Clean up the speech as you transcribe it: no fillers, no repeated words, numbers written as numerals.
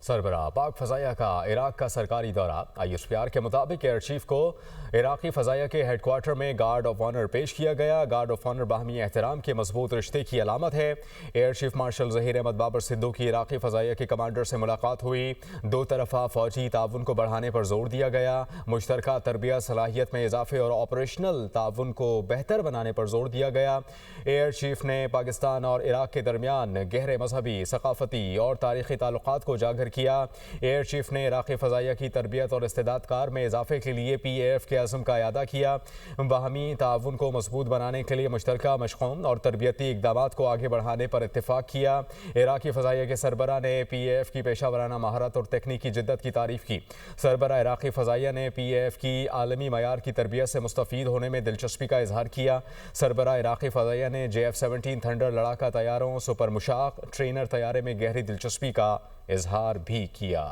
सरबराह पाक फ़ज़ाइया का इराक़ का सरकारी दौरा। ISPR के मुताबिक एयर चीफ को इराक़ी फ़ज़ाइया के हेडक्वार्टर में गार्ड ऑफ ऑनर पेश किया गया। गार्ड ऑफ ऑनर बाहमी एहतराम के मजबूत रिश्ते की अलामत है। Air chief marshal Zaheer Ahmed Babar Sidhu की इराक़ी फ़ज़ाइया के कमांडर से मुलाकात हुई। दो तरफ़ा फ़ौजी ताउन को बढ़ाने पर जोर दिया गया। मुश्तरका तरबियत सलाहियत में इजाफे और ऑपरेशनल ताउन को बेहतर बनाने पर जोर दिया गया। एयर चीफ ने पाकिस्तान और इराक़ के दरमियान गहरे मजहबी, सकाफती और तारीख़ी ताल्लुकात को उजागर किया। एयर चीफ ने इराक़ी फ़ज़ाइया की तरबियत और इस्तेदाद कार में इजाफे के लिए PAF के अज़्म का अयादा किया। बाहमी ताउन को मजबूत बनाने के लिए मुश्तरका मशक़ों और तरबियती इक़दामात को आगे बढ़ाने पर इत्तेफाक किया। इराक़ी फ़ज़ाइया के सरबराह ने PAF की पेशावराना महारत और तकनीकी जिद्दत की तारीफ़ की। सरबराह इराक़ी फ़ज़ाइया ने PAF की आलमी मयार की तरबियत से मुस्तफ़ीद होने में दिलचस्पी का इजहार किया। सरबराह इराक़ी फ़ज़ाइया ने JF-17 थंडर लड़ाका तैयारों, सुपर मुशाक ट्रेनर तैयारे में गहरी दिलचस्पी का इजहार भी किया।